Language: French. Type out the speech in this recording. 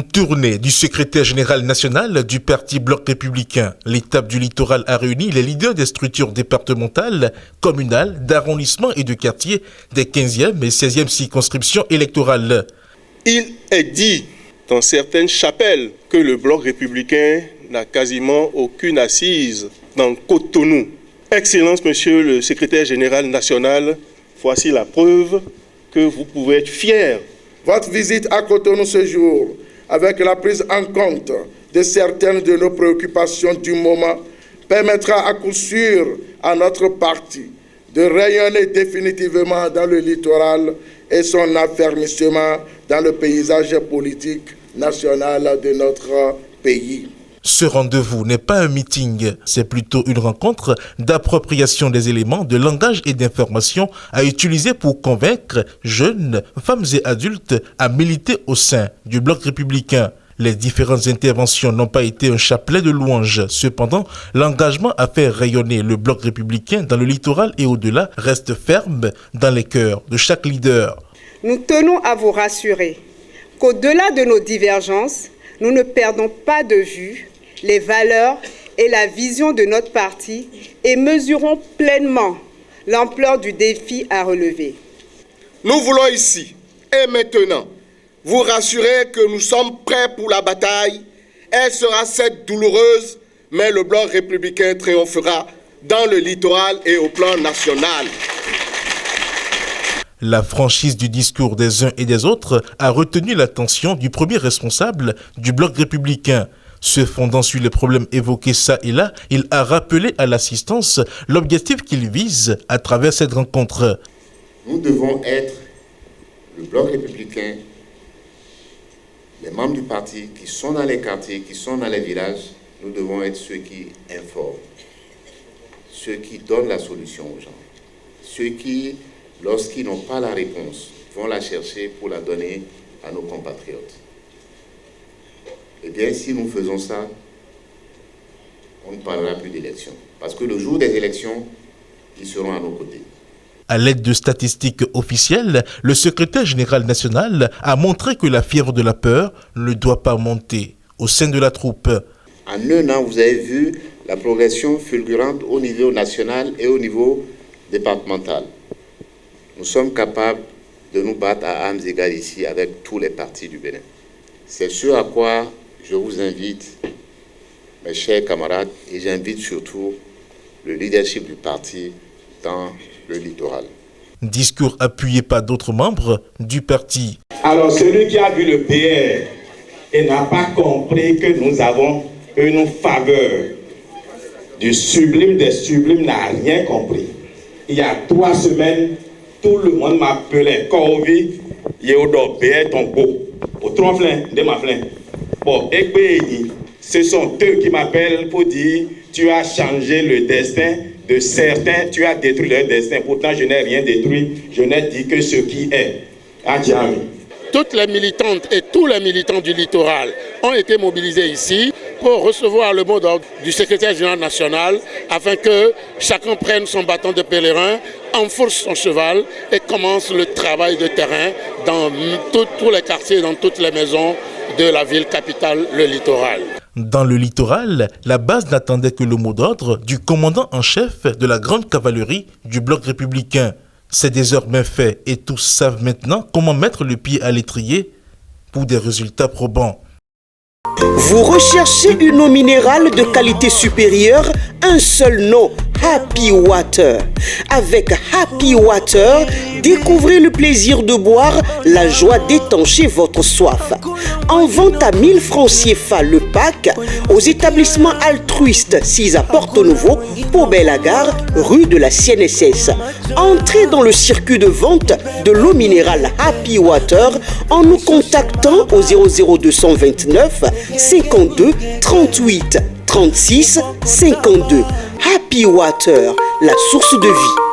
Tournée du secrétaire général national du parti Bloc républicain. L'étape du littoral a réuni les leaders des structures départementales, communales, d'arrondissement et de quartier des 15e et 16e circonscriptions électorales. Il est dit dans certaines chapelles que le Bloc républicain n'a quasiment aucune assise dans Cotonou. Excellence, monsieur le secrétaire général national, voici la preuve que vous pouvez être fier. Votre visite à Cotonou ce jour, avec la prise en compte de certaines de nos préoccupations du moment, permettra à coup sûr à notre parti de rayonner définitivement dans le littoral et son affermissement dans le paysage politique national de notre pays. Ce rendez-vous n'est pas un meeting, c'est plutôt une rencontre d'appropriation des éléments de langage et d'information à utiliser pour convaincre jeunes, femmes et adultes à militer au sein du Bloc républicain. Les différentes interventions n'ont pas été un chapelet de louanges. Cependant, l'engagement à faire rayonner le Bloc républicain dans le littoral et au-delà reste ferme dans les cœurs de chaque leader. Nous tenons à vous rassurer qu'au-delà de nos divergences, nous ne perdons pas de vue les valeurs et la vision de notre parti et mesurons pleinement l'ampleur du défi à relever. Nous voulons ici et maintenant vous rassurer que nous sommes prêts pour la bataille. Elle sera certes douloureuse, mais le Bloc républicain triomphera dans le littoral et au plan national. La franchise du discours des uns et des autres a retenu l'attention du premier responsable du Bloc républicain. Se fondant sur les problèmes évoqués ça et là, il a rappelé à l'assistance l'objectif qu'il vise à travers cette rencontre. Nous devons être le Bloc républicain, les membres du parti qui sont dans les quartiers, qui sont dans les villages, nous devons être ceux qui informent, ceux qui donnent la solution aux gens, ceux qui, lorsqu'ils n'ont pas la réponse, vont la chercher pour la donner à nos compatriotes. Eh bien, si nous faisons ça, on ne parlera plus d'élections. Parce que le jour des élections, ils seront à nos côtés. À l'aide de statistiques officielles, le secrétaire général national a montré que la fièvre de la peur ne doit pas monter au sein de la troupe. En un an, vous avez vu la progression fulgurante au niveau national et au niveau départemental. Nous sommes capables de nous battre à armes égales ici avec tous les partis du Bénin. C'est ce à quoi je vous invite, mes chers camarades, et j'invite surtout le leadership du parti dans le littoral. Discours appuyé par d'autres membres du parti. Alors celui qui a vu le PR et n'a pas compris que nous avons une faveur du sublime des sublimes n'a rien compris. Il y a 3 semaines, tout le monde m'appelait Corvi, Yeodo, PR, ton beau. Au tromplin de ma flin. Bon, ce sont eux qui m'appellent pour dire tu as changé le destin de certains, tu as détruit leur destin. Pourtant, je n'ai rien détruit, je n'ai dit que ce qui est. Adjami. Toutes les militantes et tous les militants du littoral ont été mobilisés ici pour recevoir le mot d'ordre du secrétaire général national afin que chacun prenne son bâton de pèlerin, enfourche son cheval et commence le travail de terrain dans tous les quartiers, dans toutes les maisons de la ville capitale, le littoral. Dans le littoral, la base n'attendait que le mot d'ordre du commandant en chef de la grande cavalerie du Bloc républicain. C'est désormais fait et tous savent maintenant comment mettre le pied à l'étrier pour des résultats probants. Vous recherchez une eau minérale de qualité supérieure? Un seul nom, Happy Water. Avec Happy Water, découvrez le plaisir de boire, la joie d'étancher votre soif. En vente à 1000 francs CFA le pack aux établissements altruistes 6 à Porto-Novo, Pau-Belle-Gare, rue de la CNSS. Entrez dans le circuit de vente de l'eau minérale Happy Water en nous contactant au 00229 52 38 36 52. Happy Water, la source de vie.